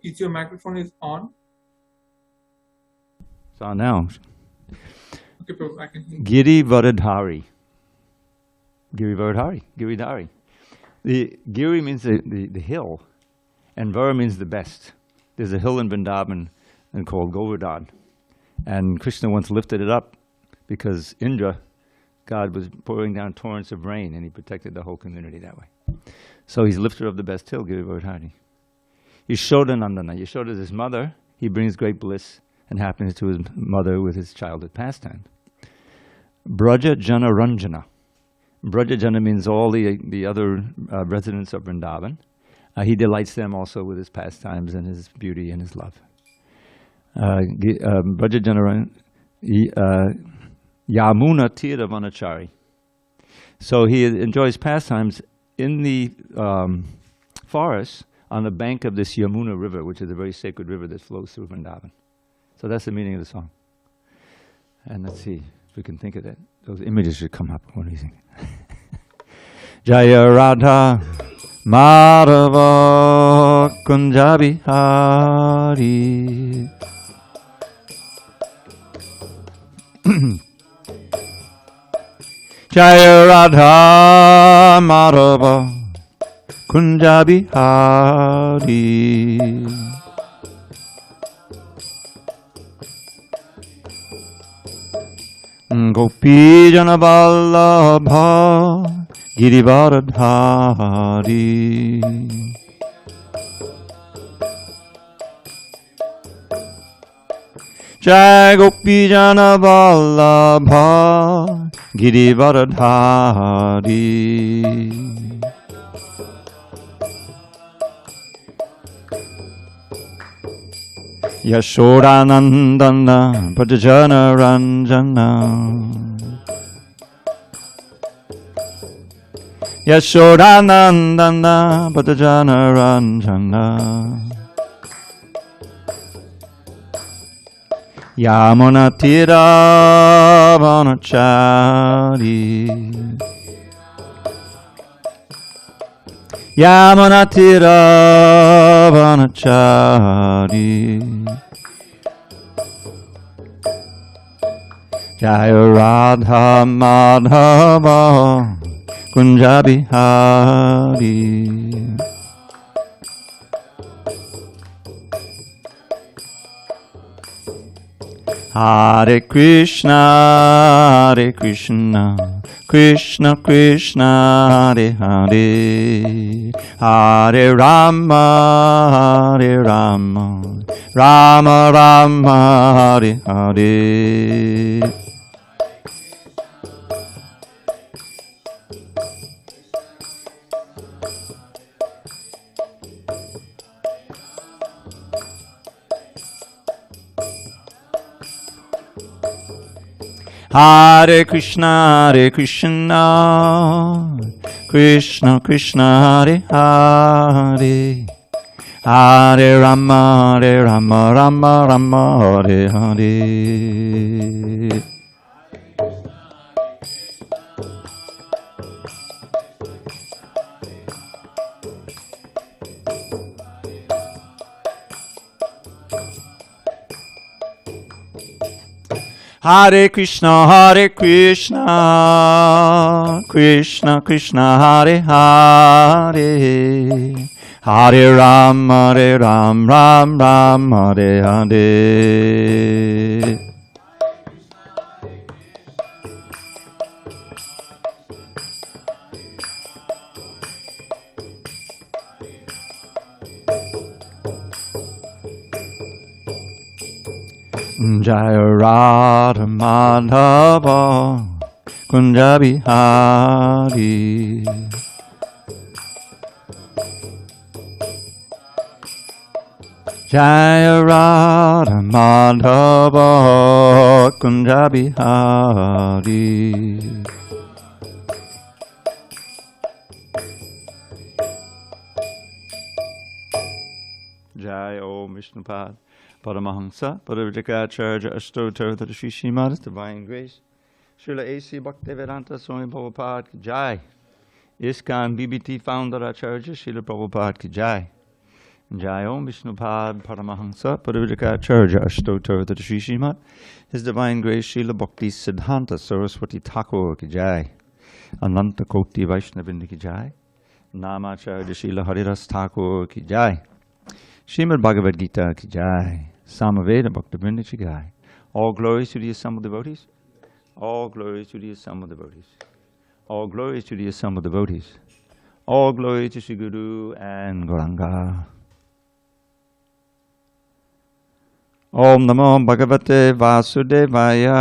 Is your microphone is on? It's on now. Okay, Prabhu, I can hear you. Giri Varadhari. Giri Varadhari. Giridhari. The Giri means the hill, and Vara means the best. There's a hill in Vrindavan called Govardhan. And Krishna once lifted it up because Indra, God, was pouring down torrents of rain, and he protected the whole community that way. So he's lifter of the best hill, Giri Varadhari. Yashoda Nandana. Yashoda is his mother. He brings great bliss and happiness to his mother with his childhood pastime. Braja Jana Ranjana. Braja Jana means all the other residents of Vrindavan. He delights them also with his pastimes and his beauty and his love. Braja Jana Yamuna Tira Vanachari. So he enjoys pastimes in the forest on the bank of this Yamuna river, which is a very sacred river that flows through Vrindavan. So that's the meaning of the song. And let's see if we can think of that. Those images should come up. What do you think? Jaya Radha Madhava Kunjabi Hari. Jaya Radha Madhava Kunjabi Hari. Gopi Jana Vallabha Girivaradhari. Jai Gopi Jana Vallabha Girivaradhari. Yashodanandana Prajana Ranjana. Yashodanandana Prajana Ranjana. Yamuna Tira Vanachari. Yamuna Tira Vanachari. Jaya Radha Madhava Kunjabi Hari. Hare Krishna, Hare Krishna, Krishna Krishna, Hare Hare, Hare Rama, Hare Rama, Rama Rama, Hare Hare. Hare Krishna, Krishna Krishna, Hare Hare, Hare Rama, Rama Rama, Hare Hare. Hare Krishna, Krishna Krishna, Hare Hare, Hare Ram, Ram Ram, Hare Hare. Jaya Radha Madhava Kunjabi Hari. Jaya Radha Madhava Kunjabi Hari. Jaya Om Vishnupad Paramahamsa, Parivajikacharya Ashtotar Shri Srimad Divine Grace, Srila A.C. Bhaktivedanta Swami Prabhupada Ki Jai, ISKCON BBT Founder Acharya Srila Prabhupada Ki Jai, Jai Om Vishnupad Paramahansa Padavidakacharya Ashtotar Shri Srimad His Divine Grace Srila Bhakti Siddhanta Saraswati Thakur ki Jai Ananta Koti Vaishnavindi ki Jai Namacharya Srila Haridas Thakur ki Jai Srimad Bhagavad Gita ki Jai Samaveda Bhaktivinoda ki Jai. All glories to the assembled devotees. All glories to the assembled devotees. All glories to the assembled devotees. All glory to Sri Guru and Gauranga. Om Namo Bhagavate Vasudevaya.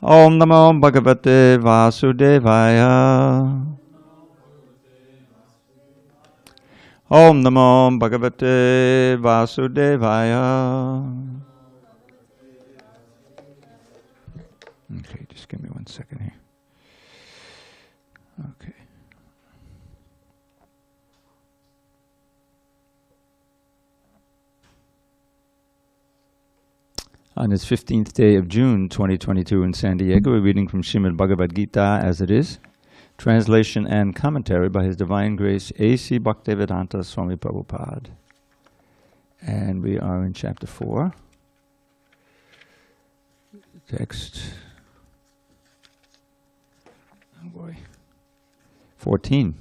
Om Namo Bhagavate Vasudevaya. Om Namo Bhagavate Vasudevaya. Okay, just give me 1 second here. Okay. On this 15th day of June 2022 in San Diego, we're reading from Srimad Bhagavad Gita as it is, translation and commentary by His Divine Grace A.C. Bhaktivedanta Swami Prabhupada. And we are in chapter 4. Text. Oh boy. 14.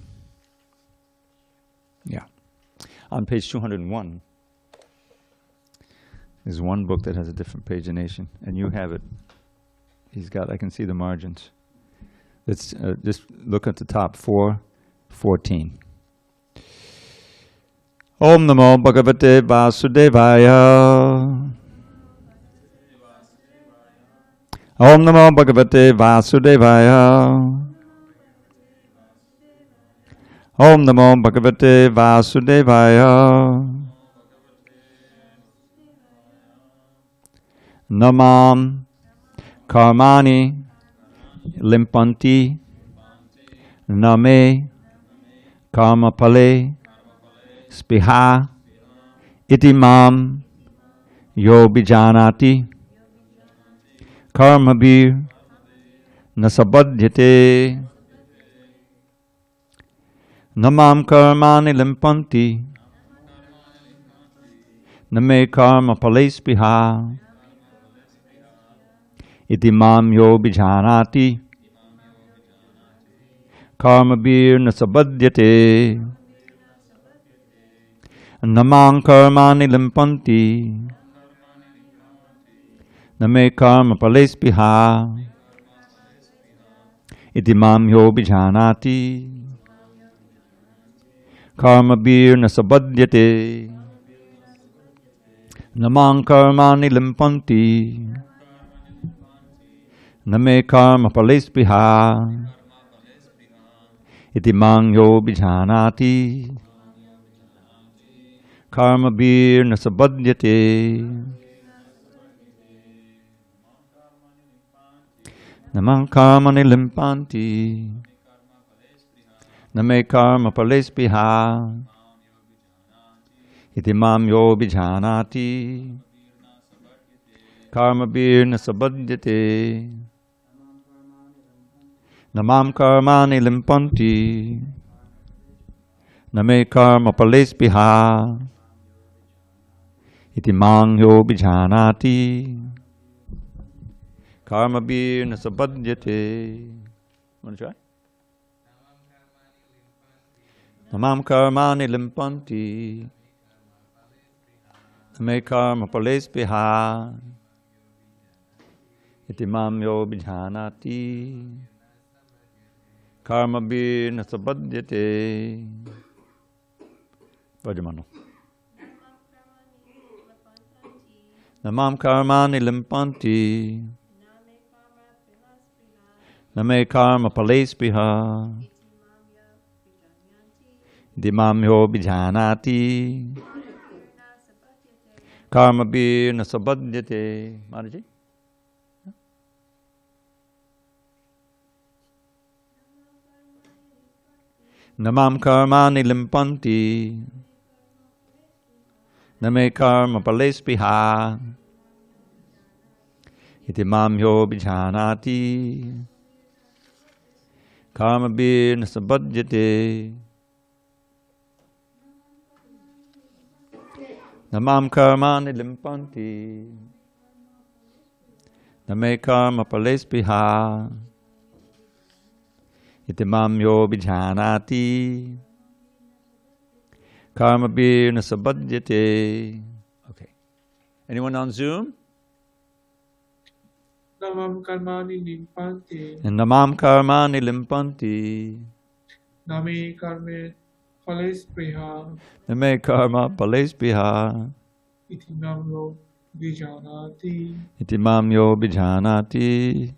Yeah. On page 201. There's one book that has a different pagination, and you have it. He's got, I can see the margins. Let's just look at the top, 4:14. Om Namo Bhagavate Vasudevaya. Om Namo Bhagavate Vasudevaya. Om Namo Bhagavate Vasudevaya. Namam karmani limpanti name karma pale spiha itimam yo bijanati karmabir nasabadhyate. Namam karmani limpanti name karma pale spiha itimam yo bijanati karmabir nasabadhyate. Namam karmani limpanti name karma palespiha itimam yo bijanati karmabir nasabadhyate. Namam karmani limpanti name karma palespiha itimam yo bijanati karmabir nasabadhyate. Namam karmani limpanti name karma palespiha itimam yo bijanati karmabir nasabadhyate. Namam karmani limpanti name karma palespiha itimam yo bijanati karmabir nasabadhyate. Want to try? Namam karmani limpanti name karma palespiha itimam yo bijanati karmabir nasabadhyate. Vajamano. Namam karmani limpanti name karma palespiha itimam yo bijanati karmabir nasabadhyate. Maraji? Namam karmani limpanti name karma palespiha itimam yo bijanati karmabir nasabadhyate. Namam karmani limpanti. Name karma palespiha. Itimam yo bijanati. Karma bir nasabhadyate. Okay. Anyone on Zoom? Namam karmani limpanti. And namam karmani limpanti. Name karme phales priha. Name karma palespiha. Itinam lo vijanati. Itimam yo bijanati.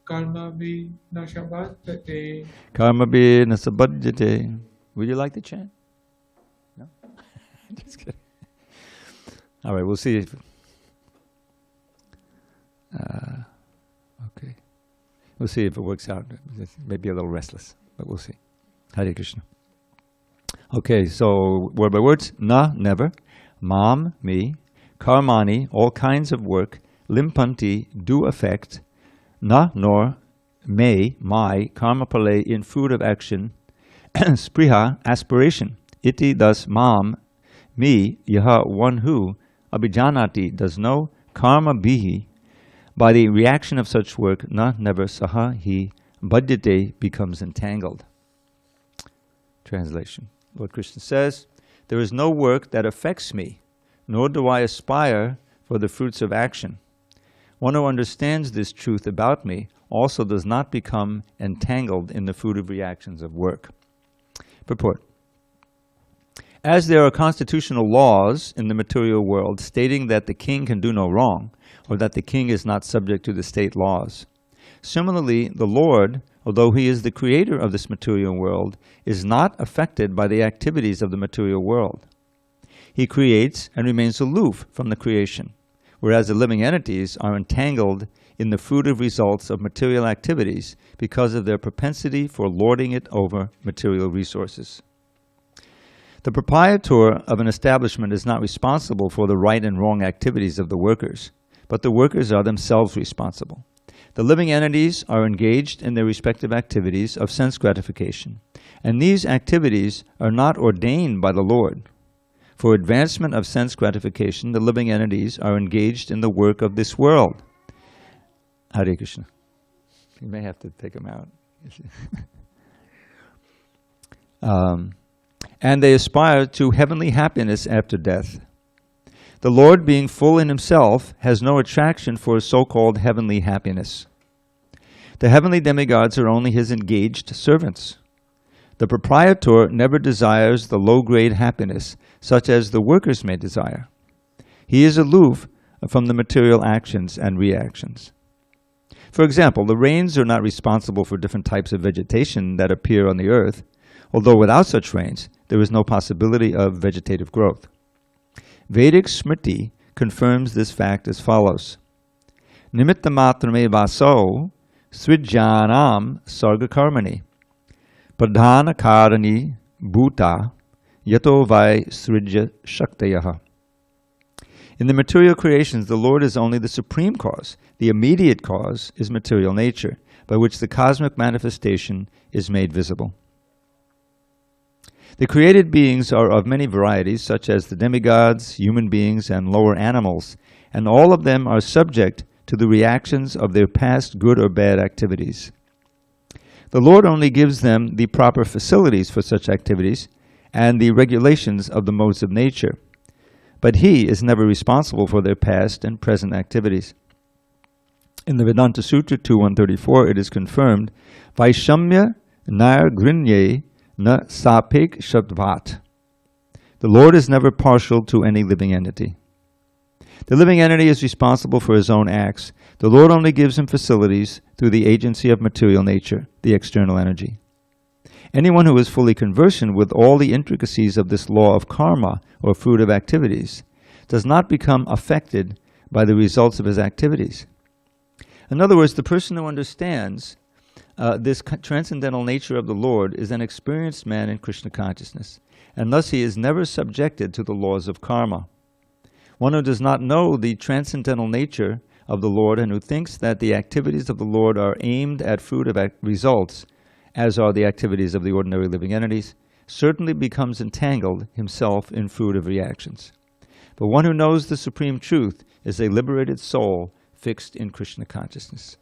Karma vi nashabhatate. Karma bir nasabhadyate. Would you like to chant? No? Just kidding. All right, we'll see if... okay. We'll see if it works out. Maybe a little restless, but we'll see. Hare Krishna. Okay, so word by words. Na, never. Mam, me. Karmani, all kinds of work. Limpanti, do affect. Na, nor. Me, my. Karma pale, in fruit of action. Spriha, aspiration. Iti, thus, mam, me, yaha, one who. Abhijanati, does know. Karma bihi, by the reaction of such work. Na, never. Saha, he. Bhadyate, becomes entangled. Translation. Lord Krishna says, there is no work that affects me, nor do I aspire for the fruits of action. One who understands this truth about me also does not become entangled in the fruitive reactions of work. Purport. As there are constitutional laws in the material world stating that the king can do no wrong, or that the king is not subject to the state laws, similarly, the Lord, although he is the creator of this material world, is not affected by the activities of the material world. He creates and remains aloof from the creation, whereas the living entities are entangled in the fruitive results of material activities because of their propensity for lording it over material resources. The proprietor of an establishment is not responsible for the right and wrong activities of the workers, but the workers are themselves responsible. The living entities are engaged in their respective activities of sense gratification, and these activities are not ordained by the Lord. For advancement of sense gratification, the living entities are engaged in the work of this world. Hare Krishna. You may have to take them out. And they aspire to heavenly happiness after death. The Lord, being full in himself, has no attraction for so-called heavenly happiness. The heavenly demigods are only his engaged servants. The proprietor never desires the low-grade happiness, such as the workers may desire. He is aloof from the material actions and reactions. For example, the rains are not responsible for different types of vegetation that appear on the earth, although without such rains, there is no possibility of vegetative growth. Vedic Smriti confirms this fact as follows. Nimitta matrame vaso srijjanam sarga karmani pradhana karani bhuta yato vai srijya shaktayaha. In the material creations, the Lord is only the supreme cause. The immediate cause is material nature, by which the cosmic manifestation is made visible. The created beings are of many varieties, such as the demigods, human beings, and lower animals, and all of them are subject to the reactions of their past good or bad activities. The Lord only gives them the proper facilities for such activities and the regulations of the modes of nature, but He is never responsible for their past and present activities. In the Vedanta Sutra 2.134, it is confirmed, Vaishamya Nair Grinye Na Sapek Shabvat. The Lord is never partial to any living entity. The living entity is responsible for his own acts. The Lord only gives him facilities through the agency of material nature, the external energy. Anyone who is fully conversant with all the intricacies of this law of karma, or fruitive activities, does not become affected by the results of his activities. In other words, the person who understands this transcendental nature of the Lord is an experienced man in Krishna consciousness, and thus he is never subjected to the laws of karma. One who does not know the transcendental nature of the Lord and who thinks that the activities of the Lord are aimed at fruitive results, as are the activities of the ordinary living entities, certainly becomes entangled himself in fruitive reactions. But one who knows the supreme truth is a liberated soul fixed in Krishna consciousness.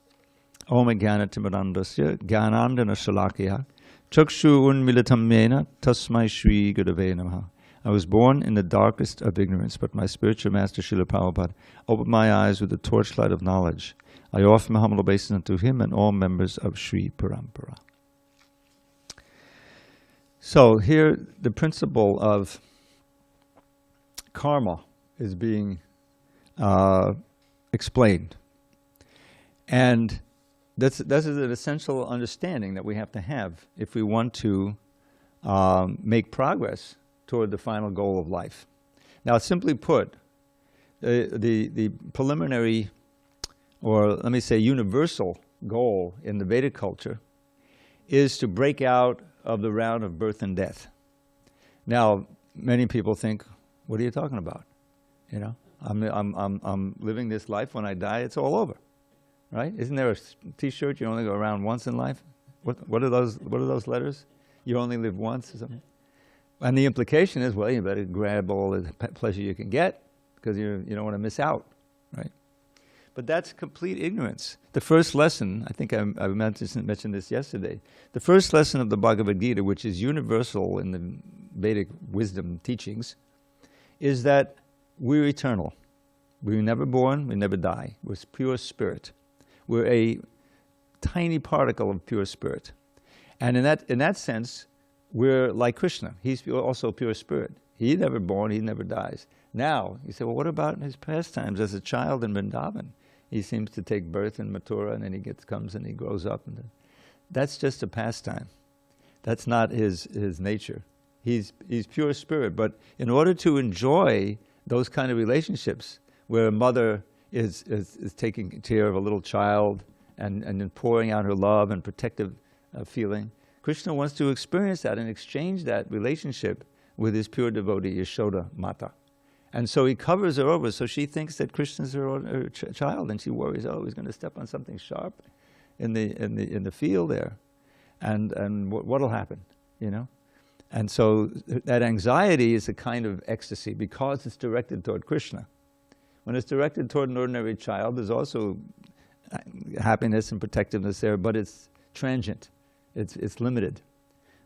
Om Jnanatimirandasya Jnanandana Shalakya Chakshu Unmilitam Mena Tasmai Shri Gurave Namaha. I was born in the darkest of ignorance, but my spiritual master Srila Prabhupada opened my eyes with the torchlight of knowledge. I offer my humble obeisance unto him and all members of Sri Parampara. So here the principle of karma is being explained. And this is an essential understanding that we have to have if we want to make progress toward the final goal of life. Now, simply put, the preliminary, or let me say universal goal in the Vedic culture is to break out of the round of birth and death. Now, many people think, what are you talking about? You know, I'm living this life. When I die, it's all over, right? Isn't there a T-shirt? You only go around once in life. What are those letters? You only live once or something. And the implication is, well, you better grab all the pleasure you can get because you don't want to miss out, right? But that's complete ignorance. The first lesson, I think I mentioned this yesterday, the first lesson of the Bhagavad Gita, which is universal in the Vedic wisdom teachings, is that we're eternal. We were never born, we never die. We're pure spirit. We're a tiny particle of pure spirit. And in that sense, we're like Krishna. He's also pure spirit. He never born, he never dies. Now, you say, well, what about his pastimes as a child in Vrindavan? He seems to take birth in Mathura, and then he comes and he grows up. That's just a pastime. That's not his nature. He's pure spirit. But in order to enjoy those kind of relationships, where a mother is taking care of a little child and then pouring out her love and protective feeling, Krishna wants to experience that and exchange that relationship with his pure devotee, Yashoda Mata. And so he covers her over, so she thinks that Krishna's her child, and she worries, oh, he's going to step on something sharp in the field there, and what'll happen, you know? And so that anxiety is a kind of ecstasy because it's directed toward Krishna. When it's directed toward an ordinary child, there's also happiness and protectiveness there, but it's transient. It's limited.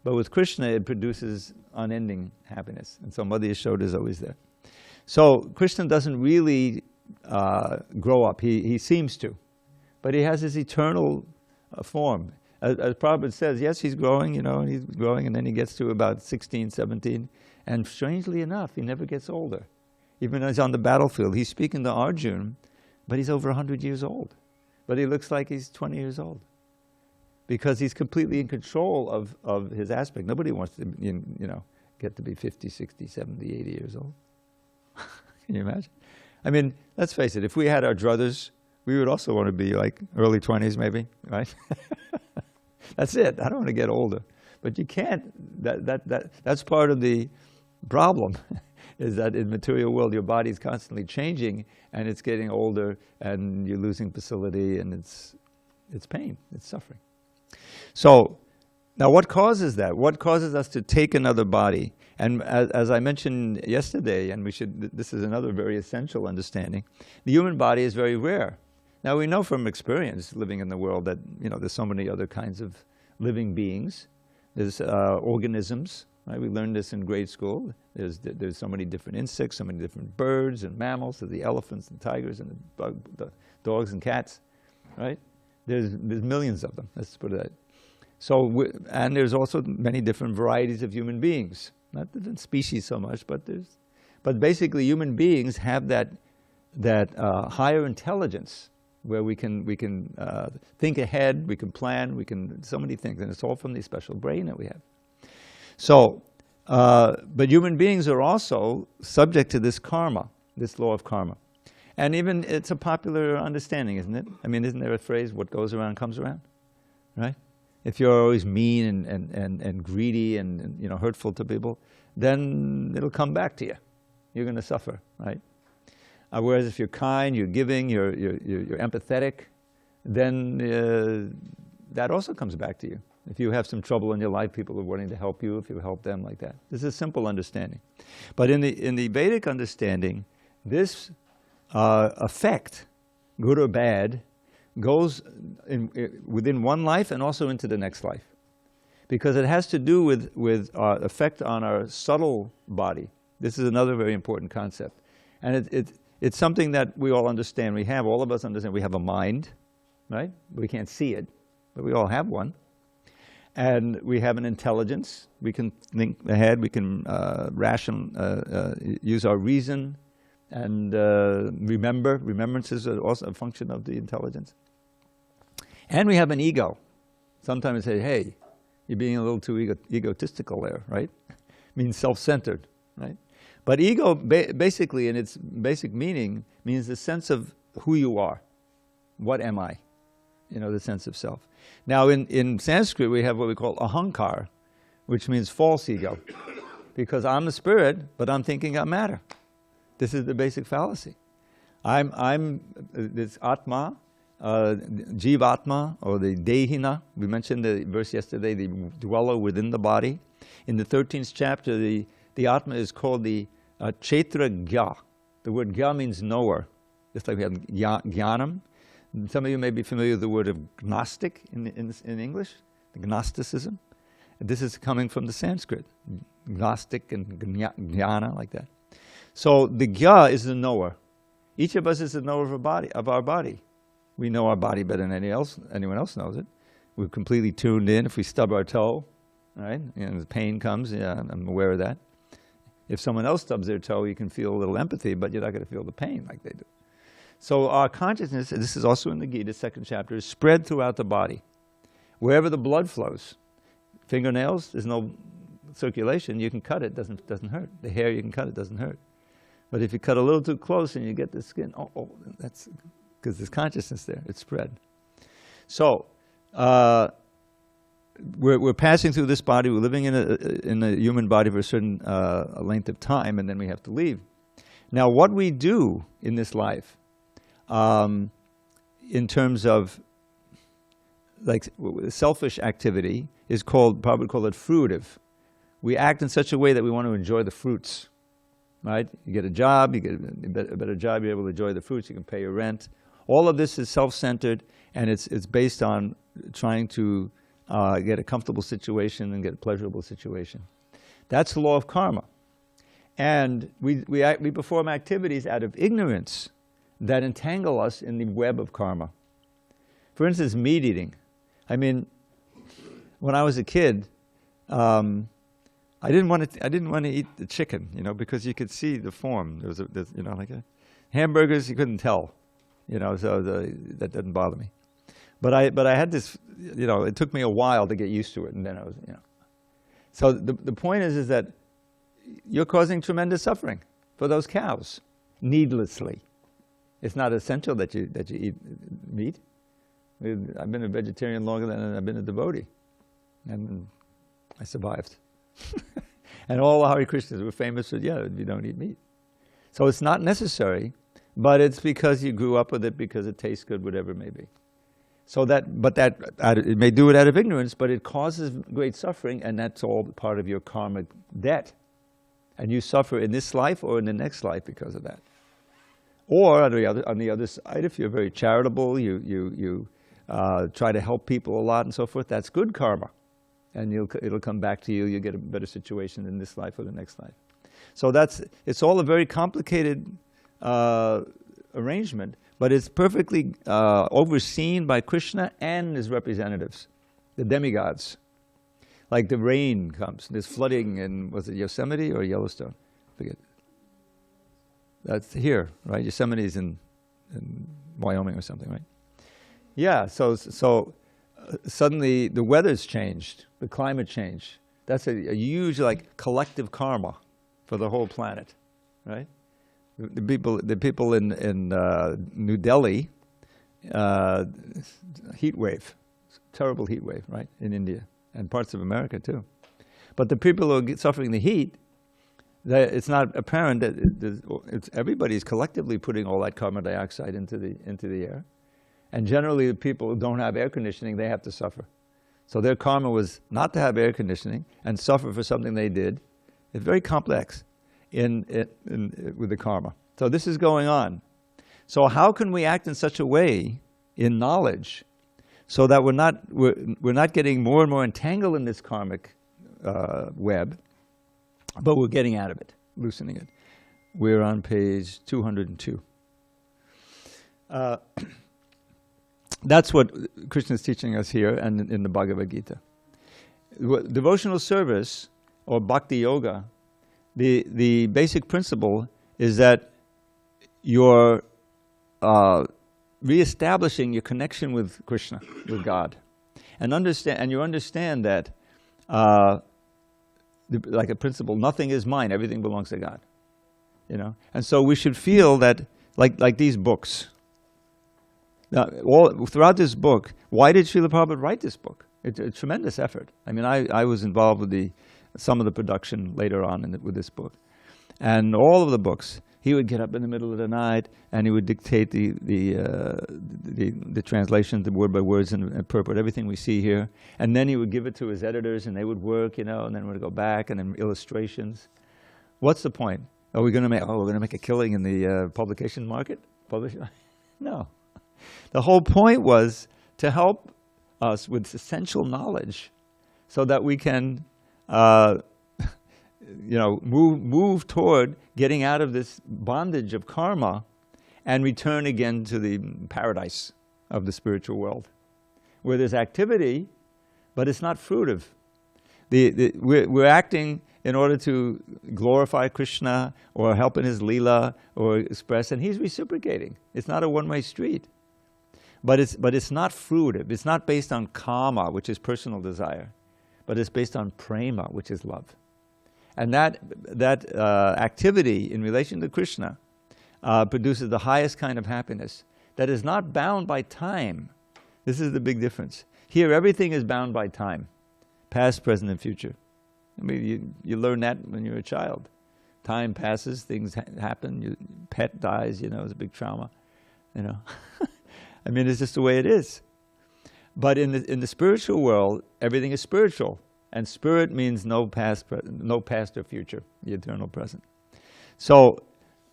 But with Krishna, it produces unending happiness. And so Mother Yashoda is always there. So Krishna doesn't really grow up. He seems to. But he has his eternal form. As Prabhupada says, yes, he's growing, you know, and he's growing, and then he gets to about 16, 17. And strangely enough, he never gets older. Even as on the battlefield, he's speaking to Arjuna, but he's over 100 years old. But he looks like he's 20 years old. Because he's completely in control of his aspect. Nobody wants to, you know, get to be 50, 60, 70, 80 years old. Can you imagine? I mean, let's face it, if we had our druthers, we would also want to be like early 20s maybe, right? That's it. I don't want to get older. But you can't. That's part of the problem, is that in the material world, your body's constantly changing, and it's getting older, and you're losing facility, and it's pain, it's suffering. So, now what causes that? What causes us to take another body? And as I mentioned yesterday, and this is another very essential understanding, the human body is very rare. Now we know from experience living in the world that, you know, there's so many other kinds of living beings. There's organisms, right? We learned this in grade school. There's so many different insects, so many different birds and mammals. There's the elephants and tigers and the dogs and cats, right? There's millions of them, let's put it that. So, and there's also many different varieties of human beings. Not different species so much, but basically human beings have that higher intelligence where we can think ahead, we can plan, so many things, and it's all from the special brain that we have. So, but human beings are also subject to this karma, this law of karma. And even it's a popular understanding, isn't it? I mean, isn't there a phrase, what goes around comes around, right? If you're always mean and greedy and you know, hurtful to people, then it'll come back to you. You're going to suffer, right? Whereas if you're kind, you're giving, you're empathetic, then that also comes back to you. If you have some trouble in your life, people are wanting to help you, if you help them like that. This is a simple understanding. But in the Vedic understanding, this effect, good or bad, goes within one life and also into the next life. Because it has to do with effect on our subtle body. This is another very important concept. And it's something that we all understand. All of us understand, we have a mind, right? We can't see it, but we all have one. And we have an intelligence. We can think ahead, we can use our reason, and remember. Remembrance is also a function of the intelligence. And we have an ego. Sometimes we say, hey, you're being a little too egotistical there, right? Means self-centered, right? But ego, basically, in its basic meaning, means the sense of who you are. What am I? You know, the sense of self. Now, in Sanskrit, we have what we call ahankar, which means false ego. Because I'm the spirit, but I'm thinking I'm matter. This is the basic fallacy. I'm this Atma, Jivatma, or the Dehina. We mentioned the verse yesterday, the dweller within the body. In the 13th chapter, the Atma is called the Kshetra Gya. The word Gya means knower. Just like we have Jnanam. Some of you may be familiar with the word of Gnostic in English, the Gnosticism. And this is coming from the Sanskrit. Gnostic and Jnana, like that. So the Gya is the knower. Each of us is the knower of our body. We know our body better than anyone else knows it. We're completely tuned in. If we stub our toe, right, the pain comes, yeah, I'm aware of that. If someone else stubs their toe, you can feel a little empathy, but you're not going to feel the pain like they do. So our consciousness, this is also in the Gita, 2nd chapter, is spread throughout the body. Wherever the blood flows. Fingernails, there's no circulation, you can cut it, doesn't hurt. The hair, you can cut it, doesn't hurt. But if you cut a little too close and you get the skin, that's because there's consciousness there, it's spread. So, we're passing through this body, we're living in a human body for a certain length of time, and then we have to leave. Now, what we do in this life, in terms of like selfish activity, is probably called it fruitive. We act in such a way that we want to enjoy the fruits, right? You get a job, you get a better job, you're able to enjoy the fruits, you can pay your rent. All of this is self-centered, and it's based on trying to get a comfortable situation and get a pleasurable situation. That's the law of karma. And we perform activities out of ignorance that entangle us in the web of karma. For instance, meat eating. I mean, when I was a kid, I didn't want to eat the chicken, you know, because you could see the form. There's, you know, like hamburgers, you couldn't tell, you know, so that didn't bother me. But I had this, you know, it took me a while to get used to it, and then I was, you know. So the point is that you're causing tremendous suffering for those cows, needlessly. It's not essential that you eat meat. I've been a vegetarian longer than I've been a devotee, and I survived. And all the Hare Krishnas were famous for, yeah, you don't eat meat. So it's not necessary, but it's because you grew up with it, because it tastes good, whatever it may be. So it may do it out of ignorance, but it causes great suffering, and that's all part of your karmic debt. And you suffer in this life or in the next life because of that. Or on the other side, if you're very charitable, you try to help people a lot and so forth, that's good karma. And it'll come back to you, you'll get a better situation in this life or the next life. So it's all a very complicated arrangement, but it's perfectly overseen by Krishna and his representatives, the demigods. Like the rain comes, there's flooding in, was it Yosemite or Yellowstone? I forget. That's here, right? Yosemite's in Wyoming or something, right? Yeah, so suddenly the weather's changed, the climate changed. That's a huge, like, collective karma for the whole planet, right? The people in New Delhi, heat wave, terrible heat wave, right, in India and parts of America too. But the people who are suffering the heat, it's not apparent that everybody's collectively putting all that carbon dioxide into the air. And generally the people who don't have air conditioning, they have to suffer. So their karma was not to have air conditioning and suffer for something they did. It's very complex with the karma. So this is going on. So how can we act in such a way in knowledge so that we're not getting more and more entangled in this karmic web, but we're getting out of it, loosening it. We're on page 202. That's what Krishna is teaching us here and in the Bhagavad Gita. Devotional service, or bhakti yoga, the basic principle is that you're reestablishing your connection with Krishna, with God, and you understand that, like a principle, nothing is mine; everything belongs to God. You know, and so we should feel that, like these books. Now, throughout this book, why did Srila Prabhupada write this book? It's a tremendous effort. I mean, I was involved with some of the production later on with this book, and all of the books. He would get up in the middle of the night and he would dictate the translations, the word by words, and purport everything we see here. And then he would give it to his editors, and they would work, and then we'd go back, and then illustrations. What's the point? Are we going to make? Oh, we're going to make a killing in the publication market? No. The whole point was to help us with essential knowledge, so that we can, move toward getting out of this bondage of karma, and return again to the paradise of the spiritual world, where there's activity, but it's not fruitive. We're acting in order to glorify Krishna or help in his Leela or express, and he's reciprocating. It's not a one-way street. But it's not fruitive. It's not based on kama, which is personal desire, but it's based on prema, which is love. And that activity in relation to Krishna produces the highest kind of happiness that is not bound by time. This is the big difference. Here, everything is bound by time, past, present, and future. I mean, you learn that when you're a child. Time passes, things happen, your pet dies, it's a big trauma, I mean, it's just the way it is. But in the spiritual world, everything is spiritual. And spirit means no past or future, the eternal present. So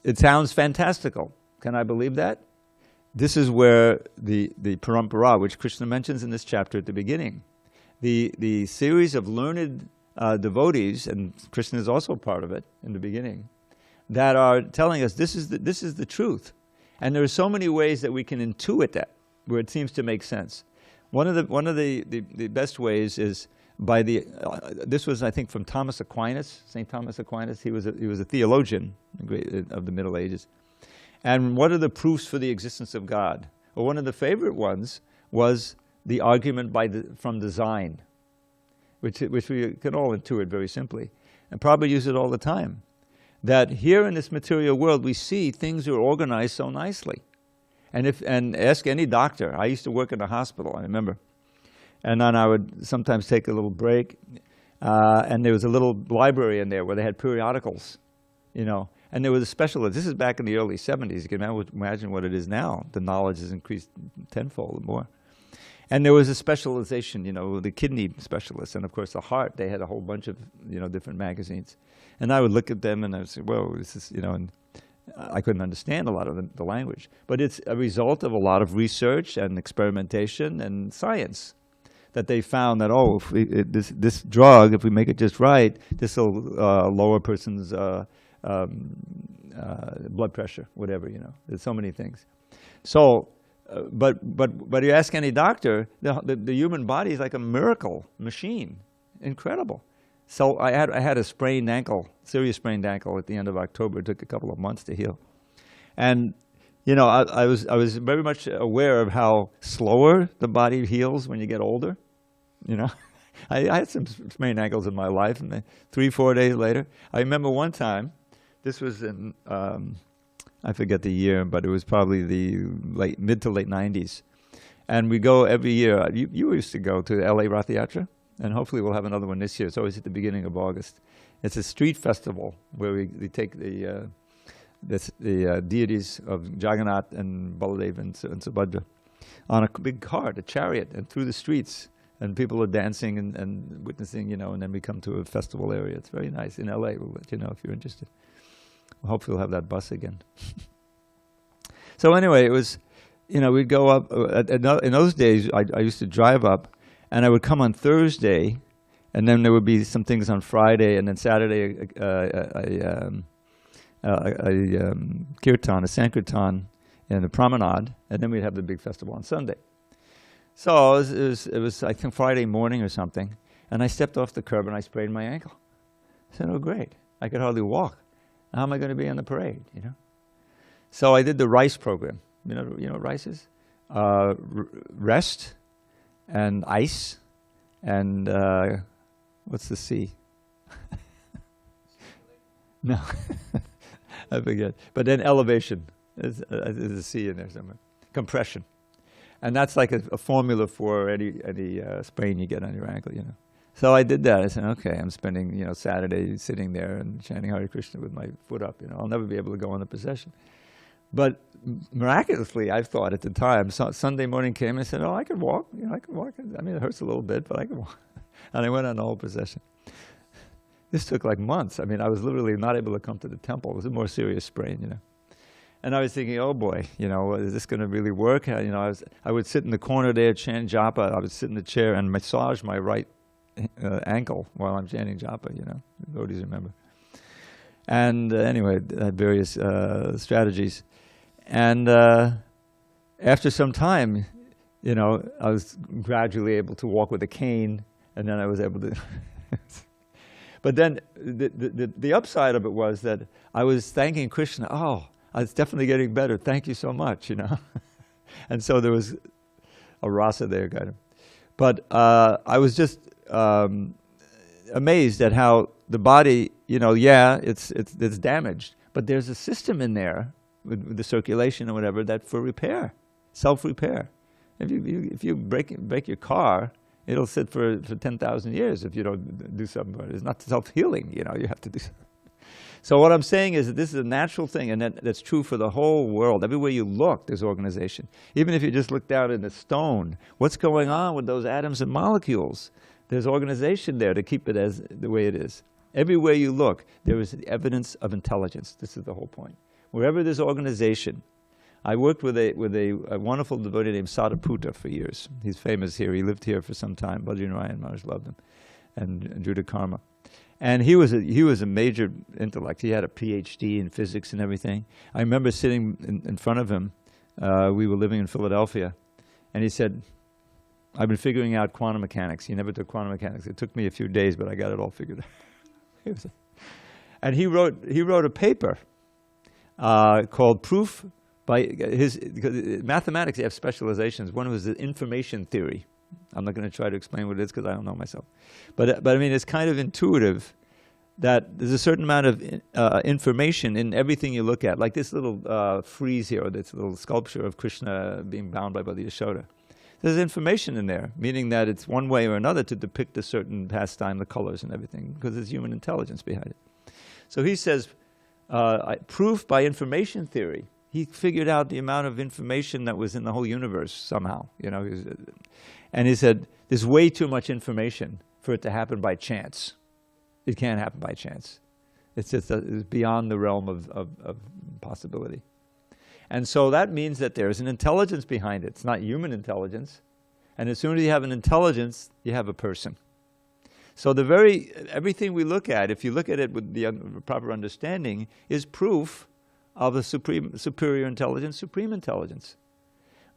it sounds fantastical. Can I believe that? This is where the parampara, which Krishna mentions in this chapter at the beginning, the series of learned devotees, and Krishna is also part of it in the beginning, that are telling us this is the truth. And there are so many ways that we can intuit that, where it seems to make sense. One of the best ways is by this was, I think, from Thomas Aquinas, St. Thomas Aquinas. He was a theologian of the Middle Ages. And what are the proofs for the existence of God? Well, one of the favorite ones was the argument from design, which we can all intuit very simply, and probably use it all the time. That here in this material world, we see things are organized so nicely. And ask any doctor. I used to work in a hospital, I remember. And then I would sometimes take a little break, and there was a little library in there where they had periodicals, And there was a specialist. This is back in the early 70s. You can imagine what it is now. The knowledge has increased tenfold or more. And there was a specialization, the kidney specialist, and of course the heart. They had a whole bunch of, different magazines. And I would look at them and I would say, whoa, this is, and I couldn't understand a lot of the language. But it's a result of a lot of research and experimentation and science that they found that, this drug, if we make it just right, this will lower a person's blood pressure, whatever, There's so many things. So, but you ask any doctor, the human body is like a miracle machine, incredible. So I had a sprained ankle, serious sprained ankle at the end of October. It took a couple of months to heal. And, I was very much aware of how slower the body heals when you get older. I had some sprained ankles in my life, and 3-4 days later, I remember one time, this was in, I forget the year, but it was probably the mid to late 90s. And we go every year. You used to go to the LA Rath Yatra? And hopefully we'll have another one this year. It's always at the beginning of August. It's a street festival where we take the deities of Jagannath and Baladev and Subhadra on a big cart, a chariot, and through the streets. And people are dancing and witnessing, and then we come to a festival area. It's very nice in LA. We'll let you know if you're interested. Hopefully we'll have that bus again. So anyway, it was, we'd go up, in those days, I used to drive up, and I would come on Thursday, and then there would be some things on Friday, and then Saturday, a kirtan, a sankirtan in the promenade, and then we'd have the big festival on Sunday. So it was I think Friday morning or something, and I stepped off the curb and I sprained my ankle. I said, oh great, I could hardly walk. How am I going to be on the parade, So I did the RICE program. You know what RICE is? Rest and ice and what's the C? No, I forget. But then elevation. There's a C in there somewhere. Compression. And that's like a formula for any sprain you get on your ankle, So I did that. I said, okay, I'm spending, Saturday sitting there and chanting Hare Krishna with my foot up. I'll never be able to go on the procession. But miraculously, I thought at the time, Sunday morning came and I said, oh, I can walk. I can walk. I mean, it hurts a little bit, but I can walk. And I went on the whole procession. This took like months. I mean, I was literally not able to come to the temple. It was a more serious sprain, And I was thinking, oh boy, is this going to really work? I would sit in the corner there, chant japa. I would sit in the chair and massage my right ankle while I'm chanting japa, the devotees remember. And anyway, I had various strategies. And after some time, I was gradually able to walk with a cane, and then I was able to... But then the upside of it was that I was thanking Krishna, oh, it's definitely getting better. Thank you so much, And so there was a rasa there, kind of. But I was just amazed at how the body, it's damaged, but there's a system in there with the circulation or whatever that for repair, self-repair. If you break your car, it'll sit for 10,000 years if you don't do something. It's not self-healing, you have to do something. So what I'm saying is that this is a natural thing, and that's true for the whole world. Everywhere you look, there's organization. Even if you just look down in the stone, what's going on with those atoms and molecules? There's organization there to keep it as the way it is. Everywhere you look, there is evidence of intelligence. This is the whole point. Wherever there's organization. I worked with a wonderful devotee named Sadaputta for years. He's famous here. He lived here for some time. Bhajiranayan Maharaj loved him, and Juda Karma. And he was a major intellect. He had a PhD in physics and everything. I remember sitting in front of him. We were living in Philadelphia, and he said, I've been figuring out quantum mechanics. He never took quantum mechanics. It took me a few days, but I got it all figured out. And he wrote a paper called Proof by his mathematics. They have specializations. One was the information theory. I'm not going to try to explain what it is because I don't know myself. But I mean, it's kind of intuitive that there's a certain amount of information in everything you look at. Like this little frieze here, or this little sculpture of Krishna being bound by Bali Yashoda. There's information in there, meaning that it's one way or another to depict a certain pastime, the colors and everything, because there's human intelligence behind it. So he says, proof by information theory. He figured out the amount of information that was in the whole universe somehow, And he said, there's way too much information for it to happen by chance. It can't happen by chance. It's just it's beyond the realm of possibility. And so that means that there's an intelligence behind it. It's not human intelligence. And as soon as you have an intelligence, you have a person. So everything we look at, if you look at it with the proper understanding, is proof of a superior intelligence, supreme intelligence.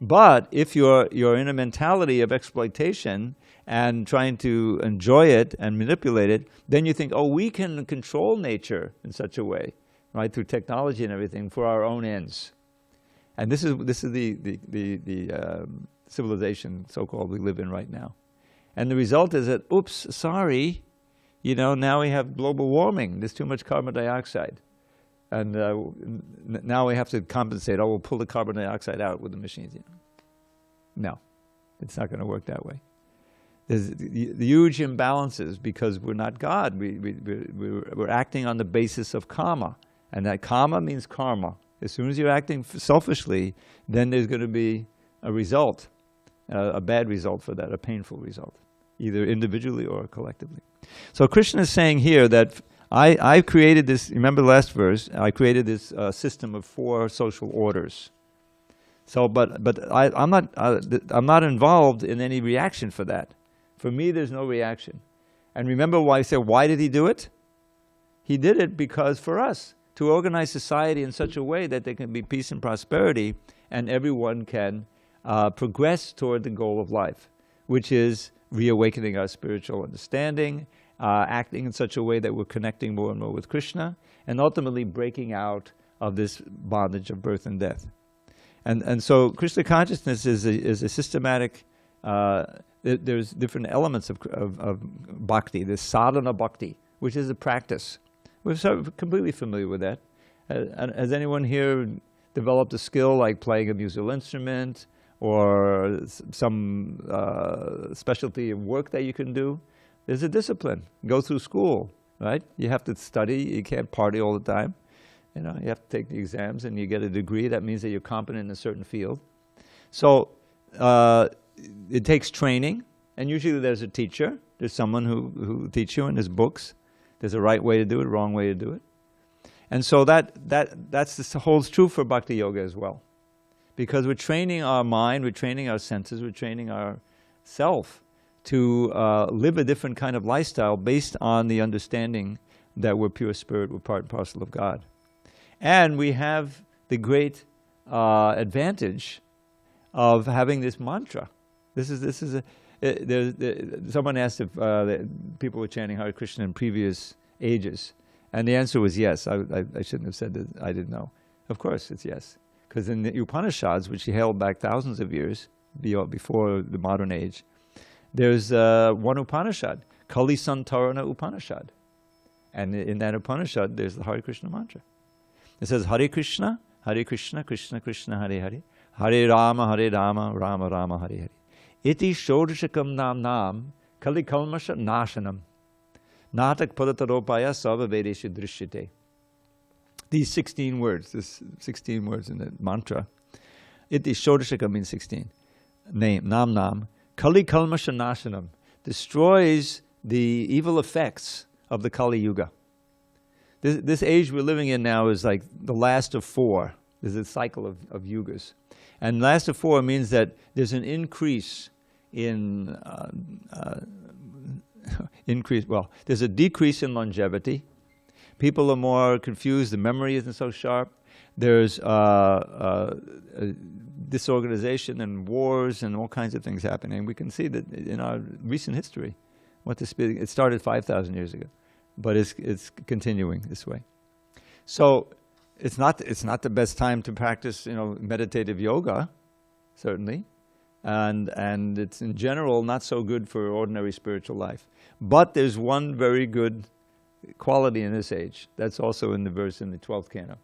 But if you're in a mentality of exploitation and trying to enjoy it and manipulate it, then you think, oh, we can control nature in such a way, right, through technology and everything for our own ends. And this is the civilization, so-called, we live in right now. And the result is that, oops, sorry, now we have global warming. There's too much carbon dioxide. And now we have to compensate. Oh, we'll pull the carbon dioxide out with the machines. No, it's not going to work that way. There's the huge imbalances because we're not God. We're acting on the basis of karma. And that karma means karma. As soon as you're acting selfishly, then there's going to be a result, a bad result for that, a painful result, either individually or collectively. So Krishna is saying here that I created this, remember the last verse, I created this system of 4 social orders. So, but I'm not involved in any reaction for that. For me, there's no reaction. And remember why I said, why did he do it? He did it because for us, to organize society in such a way that there can be peace and prosperity and everyone can progress toward the goal of life, which is reawakening our spiritual understanding, acting in such a way that we're connecting more and more with Krishna, and ultimately breaking out of this bondage of birth and death. And so Krishna consciousness is a systematic, there's different elements of bhakti. There's sadhana bhakti, which is a practice. We're completely familiar with that. Has anyone here developed a skill like playing a musical instrument or some specialty of work that you can do? There's a discipline. Go through school, right? You have to study. You can't party all the time. You know, you have to take the exams and you get a degree. That means that you're competent in a certain field. So it takes training, and usually there's a teacher. There's someone who teaches you, and there's books. There's a right way to do it, a wrong way to do it. And so that holds true for Bhakti Yoga as well. Because we're training our mind, we're training our senses, we're training our self to live a different kind of lifestyle based on the understanding that we're pure spirit, we're part and parcel of God. And we have the great advantage of having this mantra. Someone asked if people were chanting Hare Krishna in previous ages, and the answer was yes. I shouldn't have said that I didn't know. Of course it's yes. Because in the Upanishads, which he held back thousands of years before the modern age, there's one Upanishad, Kali Santarana Upanishad. And in that Upanishad, there's the Hare Krishna mantra. It says, Hare Krishna, Krishna Krishna, Hare Hare, Hare Rama, Rama Rama, Hare Hare. Iti Shodashakam Nam Kali Kalmasha Nashanam Natak Padataropaya Sava Vedesha Drishyate. These 16 words, this 16 words in the mantra. Iti Shodashakam means 16. Nam Kali Kalmasha Nashanam destroys the evil effects of the Kali Yuga. This age we're living in now is like the last of 4. There's a cycle of yugas. And last of 4 means that there's an increase in, there's a decrease in longevity. People are more confused, the memory isn't so sharp. There's disorganization and wars and all kinds of things happening. We can see that in our recent history. It started 5,000 years ago, but it's continuing this way. So it's not the best time to practice, meditative yoga, certainly, and it's in general not so good for ordinary spiritual life. But there's one very good quality in this age. That's also in the verse in the 12th canto.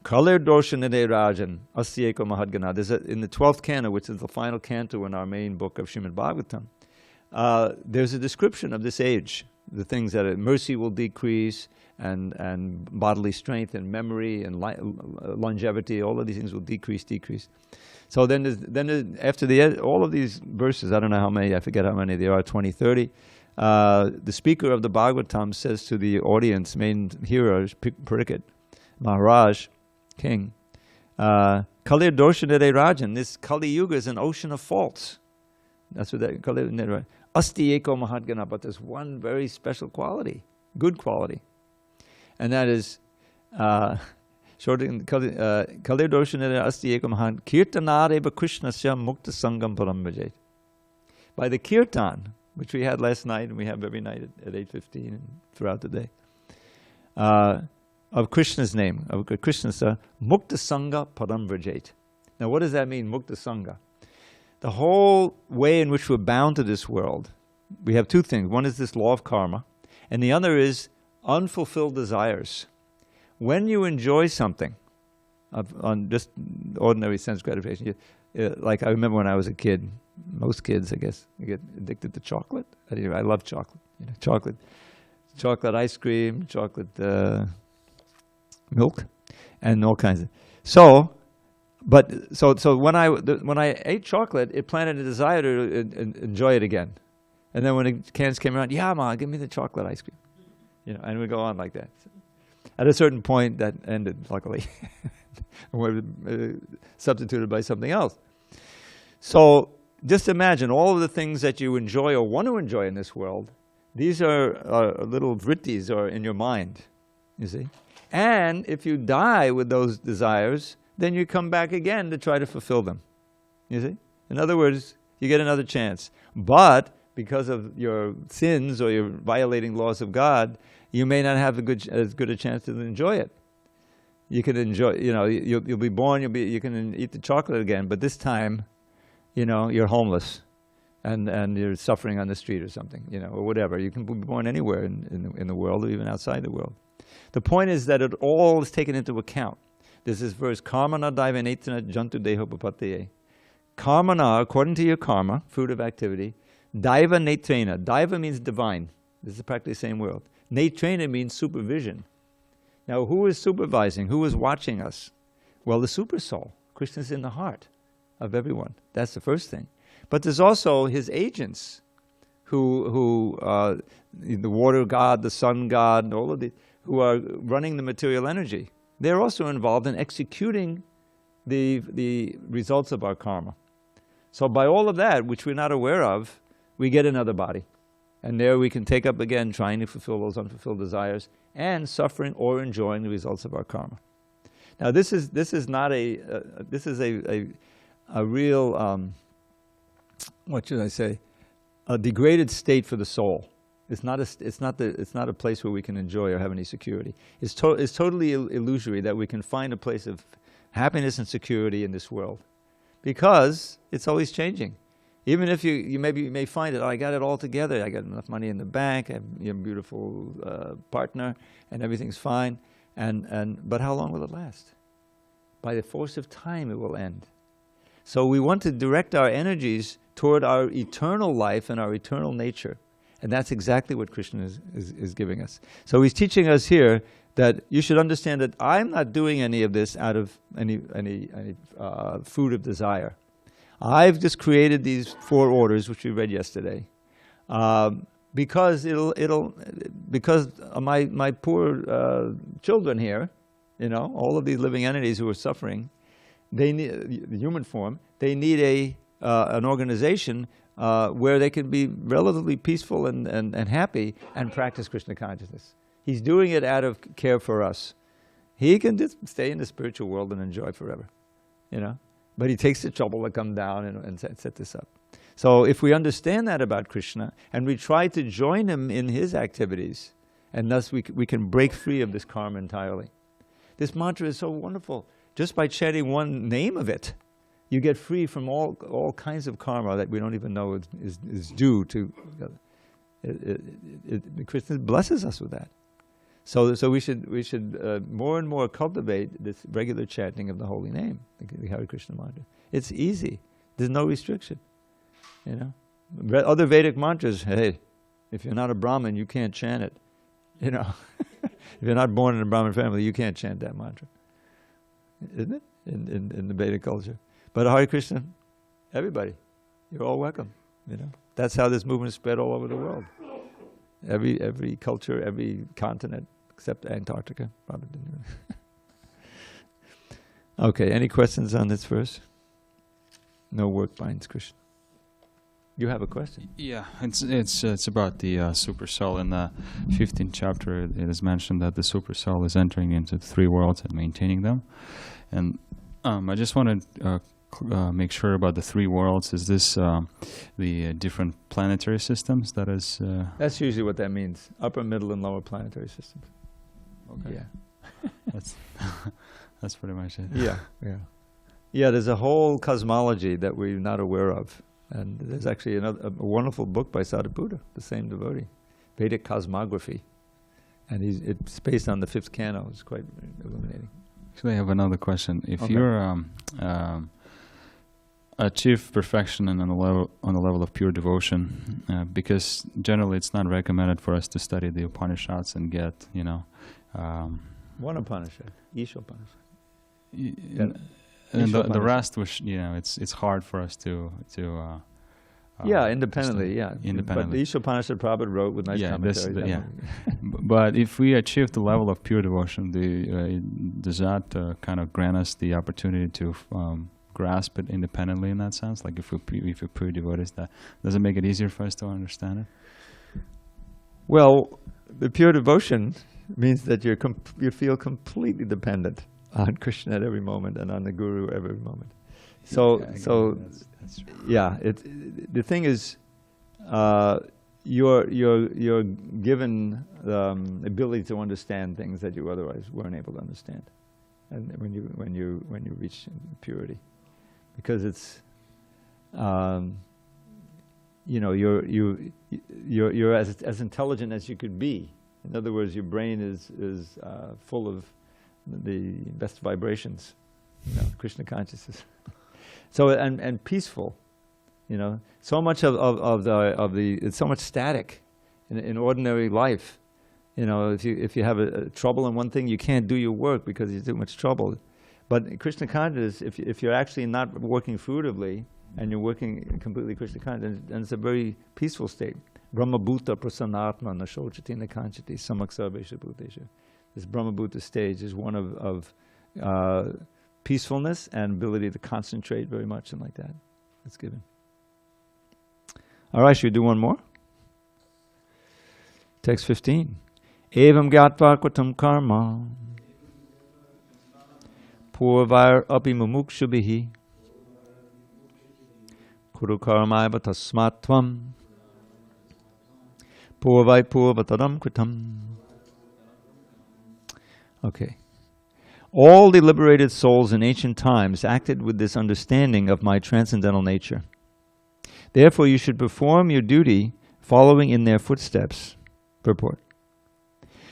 Kalir doshanade rajan asyeko mahadgana. There's in the 12th canto, which is the final canto in our main book of Srimad Bhagavatam. There's a description of this age, the things that mercy will decrease, and bodily strength and memory and longevity, all of these things will decrease. So then after all of these verses, I don't know how many, I forget how many there are, 20, 30, the speaker of the Bhagavatam says to the audience, main hearers, Pariksit, Maharaj, king, Kalir Doshanade Rajan, this Kali Yuga is an ocean of faults. That's what that Kalir Nidra. Asti Eko Mahadgana, but there's one very special quality, good quality. And that is Kalir Doshanade Asti Eko Mahad Kirtanareva Krishnasya Mukta Sangam Parambajet. By the kirtan, which we had last night and we have every night at 8:15 and throughout the day, of Krishna's name, of Krishna's Mukta Sangha Parambrajet. Now what does that mean, Mukta Sangha? The whole way in which we're bound to this world, we have two things. One is this law of karma, and the other is unfulfilled desires. When you enjoy something, on just ordinary sense gratification, like I remember when I was a kid, most kids, I guess, you get addicted to chocolate. I love chocolate. Chocolate ice cream, chocolate milk, and all kinds of. So when I ate chocolate, it planted a desire to enjoy it again. And then when the cans came around, yeah, Ma, give me the chocolate ice cream. and we go on like that. At a certain point, that ended, luckily, was substituted by something else. So just imagine all of the things that you enjoy or want to enjoy in this world. These are little vrittis or in your mind, you see. And if you die with those desires, then you come back again to try to fulfill them, you see. In other words, you get another chance. But because of your sins or you're violating laws of God, you may not have as good a chance to enjoy it. You can enjoy, you'll be born, you can eat the chocolate again, but this time, you're homeless and you're suffering on the street or something, or whatever. You can be born anywhere in the world or even outside the world. The point is that it all is taken into account. There's this verse, karmana daiva netana jantu deho papataye. Karmana, according to your karma, fruit of activity, daiva netrena. Daiva means divine. This is practically the same word. Netrena means supervision. Now, who is supervising? Who is watching us? Well, the super soul. Krishna's in the heart of everyone. That's the first thing. But there's also his agents, who the water god, the sun god, all of the who are running the material energy. They're also involved in executing the results of our karma. So by all of that, which we're not aware of, we get another body. And there we can take up again trying to fulfill those unfulfilled desires and suffering or enjoying the results of our karma. Now this is not a real what should I say, a degraded state for the soul. It's not a place where we can enjoy or have any security. It's totally illusory that we can find a place of happiness and security in this world, because it's always changing. Even if you may find it, I got it all together. I got enough money in the bank. I have a beautiful partner, and everything's fine. But how long will it last? By the force of time, it will end. So we want to direct our energies toward our eternal life and our eternal nature. And that's exactly what Krishna is giving us. So he's teaching us here that you should understand that I'm not doing any of this out of any fruit of desire. I've just created these 4 orders, which we read yesterday, because because my poor children here, all of these living entities who are suffering, they need the human form. They need an organization where they can be relatively peaceful and happy and practice Krishna consciousness. He's doing it out of care for us. He can just stay in the spiritual world and enjoy forever, But he takes the trouble to come down and set this up. So if we understand that about Krishna and we try to join him in his activities, and thus we can break free of this karma entirely. This mantra is so wonderful. Just by chanting one name of it, you get free from all kinds of karma that we don't even know is due to. Krishna blesses us with that. So we should more and more cultivate this regular chanting of the holy name, the Hare Krishna mantra. It's easy. There's no restriction. Other Vedic mantras, hey, if you're not a Brahmin, you can't chant it. If you're not born in a Brahmin family, you can't chant that mantra. Isn't it? In the Vedic culture. But Hare Krishna, everybody, you're all welcome. That's how this movement is spread all over the world. Every culture, every continent, except Antarctica. Probably didn't. Okay, any questions on this verse? No work binds Krishna. You have a question? Yeah, it's about the super soul. In the 15th chapter, it is mentioned that the super soul is entering into the 3 worlds and maintaining them. And I just want to make sure about the 3 worlds. Is this the different planetary systems? That is. That's usually what that means: upper, middle, and lower planetary systems. Okay. Yeah. That's pretty much it. Yeah. There's a whole cosmology that we're not aware of. And there's actually a wonderful book by Sadhguru, the same devotee, Vedic Cosmography. And it's based on the 5th canto. It's quite illuminating. Actually, I have another question. If Okay. you're achieve perfection and on the level of pure devotion, because generally it's not recommended for us to study the Upanishads and get, One Upanishad, Isha Upanishad. And the rest, which it's hard for us to Yeah, independently, yeah. Independently. But the Ishopanishad Prabhupada wrote with nice commentaries. But if we achieve the level of pure devotion, does that kind of grant us the opportunity to grasp it independently in that sense? Like if we're pure devotees, does it make it easier for us to understand it? Well, the pure devotion means that you feel completely dependent on Krishna at every moment and on the Guru every moment. So that's true. yeah, the thing is, you're given the ability to understand things that you otherwise weren't able to understand, and when you reach purity, because it's you're as intelligent as you could be. In other words, your brain is full of the best vibrations, Krishna consciousness. So and peaceful, so much of the it's so much static in ordinary life. If you have a trouble in one thing, you can't do your work because there's too much trouble. But Krishna consciousness, if you're actually not working fruitively and you're working completely Krishna conscious, then it's a very peaceful state. Brahma Bhuta Prasannatma Nashochatina Kanchati Samaksarvesha Bhutesha. This Brahma Bhuta stage is one of peacefulness and ability to concentrate very much and like that. That's given. All right, should we do one more? Text 15. Evam gyatva kvatam karma purvair api mumukshubihi kuru karmaiva tasmat tvam purvai purvatadam kritam. Okay. All the liberated souls in ancient times acted with this understanding of my transcendental nature. Therefore, you should perform your duty following in their footsteps. Purport.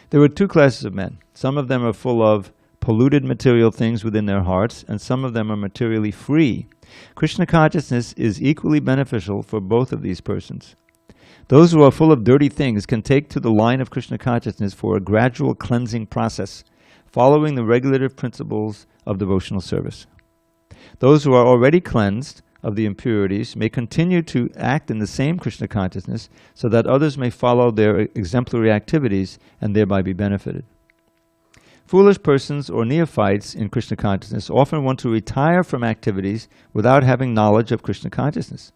There were two classes of men. Some of them are full of polluted material things within their hearts, and some of them are materially free. Krishna consciousness is equally beneficial for both of these persons. Those who are full of dirty things can take to the line of Krishna consciousness for a gradual cleansing process, following the regulative principles of devotional service. Those who are already cleansed of the impurities may continue to act in the same Krishna consciousness so that others may follow their exemplary activities and thereby be benefited. Foolish persons or neophytes in Krishna consciousness often want to retire from activities without having knowledge of Krishna consciousness.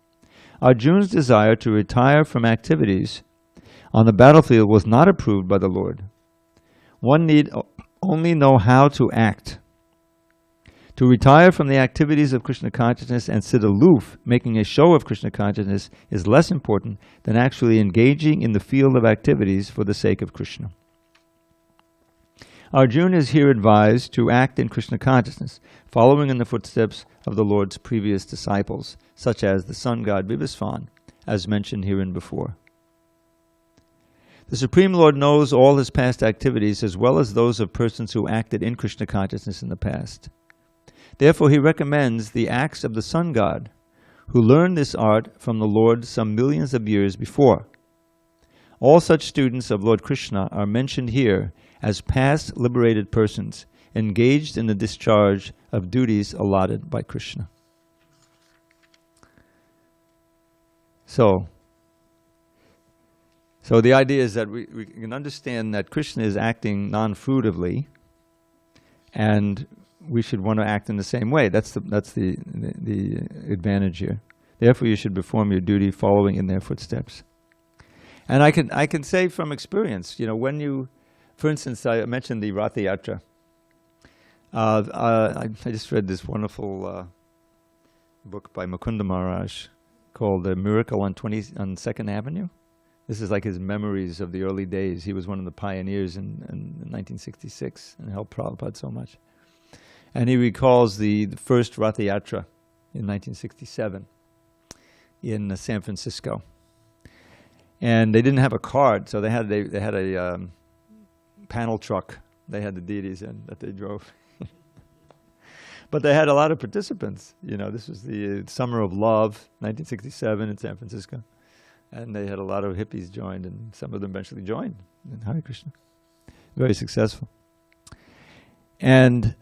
Arjuna's desire to retire from activities on the battlefield was not approved by the Lord. One need only know how to act. To retire from the activities of Krishna consciousness and sit aloof, making a show of Krishna consciousness, is less important than actually engaging in the field of activities for the sake of Krishna. Arjuna is here advised to act in Krishna consciousness, following in the footsteps of the Lord's previous disciples, such as the sun god Vibhisvan, as mentioned herein before. The Supreme Lord knows all his past activities as well as those of persons who acted in Krishna consciousness in the past. Therefore, he recommends the acts of the sun god, who learned this art from the Lord some millions of years before. All such students of Lord Krishna are mentioned here as past liberated persons engaged in the discharge of duties allotted by Krishna. So the idea is that we can understand that Krishna is acting non-fruitively, and we should want to act in the same way. That's the advantage here. Therefore, you should perform your duty following in their footsteps. And I can say from experience, when you, for instance, I mentioned the Ratha Yatra. I just read this wonderful book by Mukunda Maharaj called "The Miracle on 2nd Avenue." This is like his memories of the early days. He was one of the pioneers in 1966 and helped Prabhupada so much. And he recalls the first Ratha Yatra in 1967 in San Francisco. And they didn't have a cart, so they had a panel truck. They had the deities in that they drove. But they had a lot of participants. This was the Summer of Love, 1967 in San Francisco. And they had a lot of hippies joined, and some of them eventually joined in Hare Krishna. Very successful. And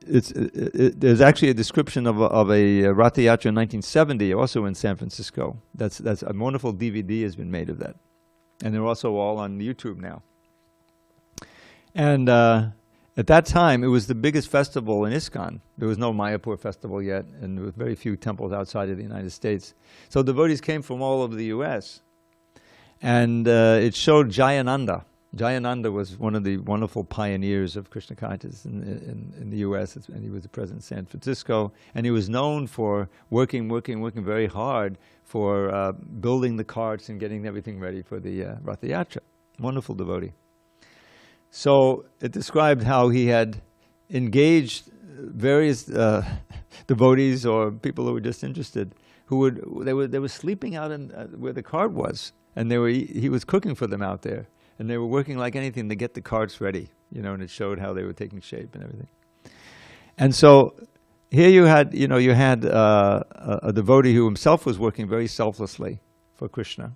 there's actually a description of a Ratha Yatra in 1970, also in San Francisco. That's a wonderful DVD has been made of that, and they're also all on YouTube now. And at that time, it was the biggest festival in ISKCON. There was no Mayapur festival yet, and there were very few temples outside of the United States. So devotees came from all over the U.S., and it showed Jayananda. Jayananda was one of the wonderful pioneers of Krishna consciousness in the U.S., and he was the president of San Francisco, and he was known for working very hard for building the carts and getting everything ready for the Ratha Yatra. Wonderful devotee. So it described how he had engaged various devotees or people who were just interested, they were sleeping out in where the cart was, and he was cooking for them out there. And they were working like anything to get the carts ready, and it showed how they were taking shape and everything. And so here you had a devotee who himself was working very selflessly for Krishna,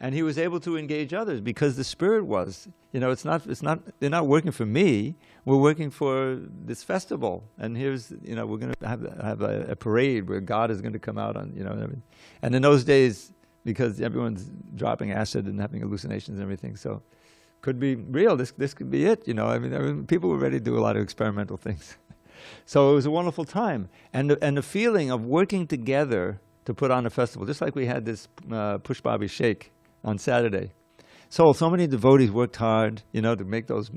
and he was able to engage others because the spirit was, they're not working for me. We're working for this festival, and here's, we're going to have a parade where God is going to come out on, and everything. And in those days, because everyone's dropping acid and having hallucinations and everything, so could be real. This could be it. I mean, people were ready to do a lot of experimental things. So it was a wonderful time, and the feeling of working together to put on a festival, just like we had this Pushpabhishek on Saturday. So many devotees worked hard, to make those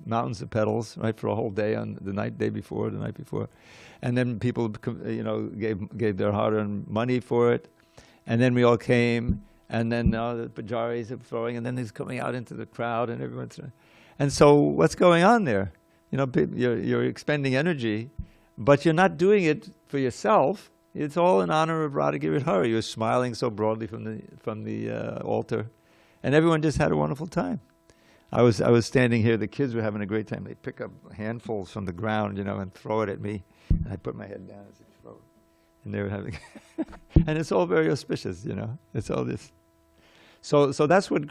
mountains of petals, right, for a whole day on the night before, and then people, gave their hard-earned money for it. And then we all came, and then the pujaris are throwing, and then he's coming out into the crowd, and everyone's. And so, what's going on there? You're expending energy, but you're not doing it for yourself. It's all in honor of Radha Giridhari. You're smiling so broadly from the altar, and everyone just had a wonderful time. I was standing here. The kids were having a great time. They pick up handfuls from the ground, and throw it at me, and I put my head down and said, "Throw it." And they were having, and it's all very auspicious, It's all this. So that's what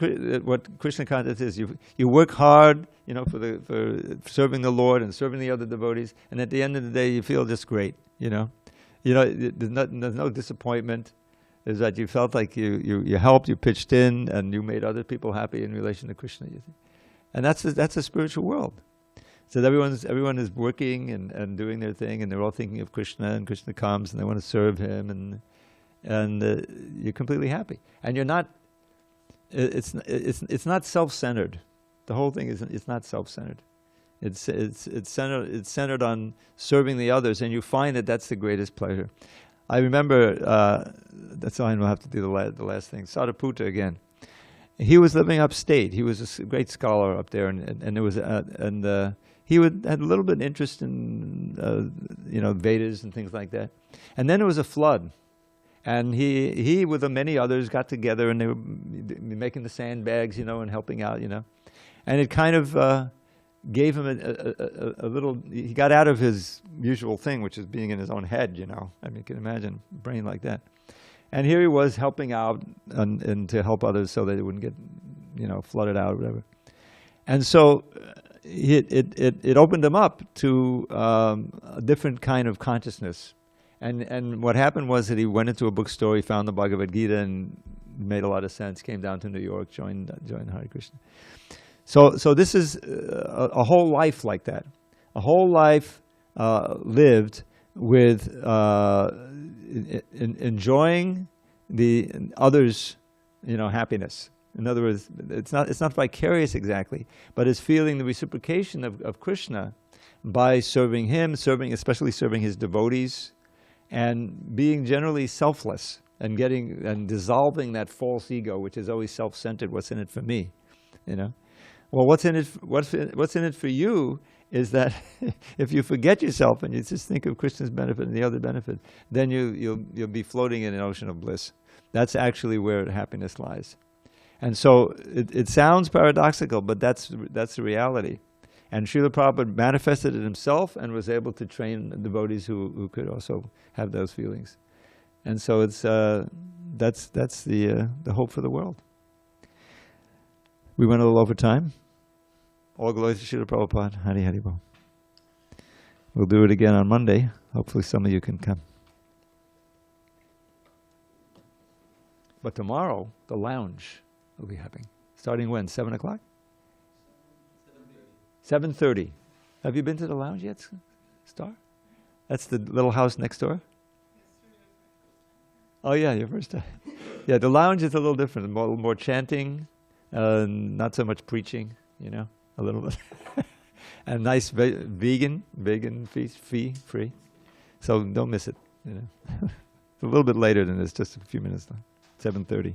Krishna consciousness is. You work hard, for serving the Lord and serving the other devotees, and at the end of the day, you feel just great, There's no disappointment. Is that you felt like you helped, you pitched in, and you made other people happy in relation to Krishna. And that's a spiritual world. So everyone is working and doing their thing, and they're all thinking of Krishna, and Krishna comes, and they want to serve him, and you're completely happy. And you're not. It's not self-centered. The whole thing it's not self-centered. It's centered on serving the others, and you find that that's the greatest pleasure. I remember. That's all I know. I have to do the last thing. Sariputta again. He was living upstate. He was a great scholar up there, and there was he had a little bit of interest in Vedas and things like that. And then there was a flood, and he with many others got together, and they were making the sandbags, and helping out, and it kind of gave him a little. He got out of his usual thing, which is being in his own head, I mean, you can imagine a brain like that. And here he was helping out and to help others so that it wouldn't get, flooded out or whatever. And so it opened him up to a different kind of consciousness. And what happened was that he went into a bookstore, he found the Bhagavad Gita, and it made a lot of sense, came down to New York, joined Hare Krishna. So this is a whole life like that. A whole life lived with enjoying the others' happiness. In other words, it's not vicarious exactly, but it's feeling the reciprocation of Krishna by serving him, especially serving his devotees, and being generally selfless and dissolving that false ego, which is always self-centered. What's in it for me? Well, what's in it for you is that if you forget yourself and you just think of Krishna's benefit and the other benefit, then you'll be floating in an ocean of bliss. That's actually where happiness lies. And so it sounds paradoxical, but that's the reality. And Srila Prabhupada manifested it himself and was able to train devotees who could also have those feelings. And so it's that's the hope for the world. We went a little over time. All glory to Srila Prabhupada. Hari Hari Bol. We'll do it again on Monday. Hopefully some of you can come. But tomorrow, the lounge will be happening. Starting when? 7 o'clock? 7:30. Have you been to the lounge yet, Star? That's the little house next door? Oh yeah, your first time. Yeah, the lounge is a little different. More chanting, not so much preaching, a little bit. And nice vegan feast, free. So don't miss it. It's a little bit later than this, just a few minutes now. 7:30.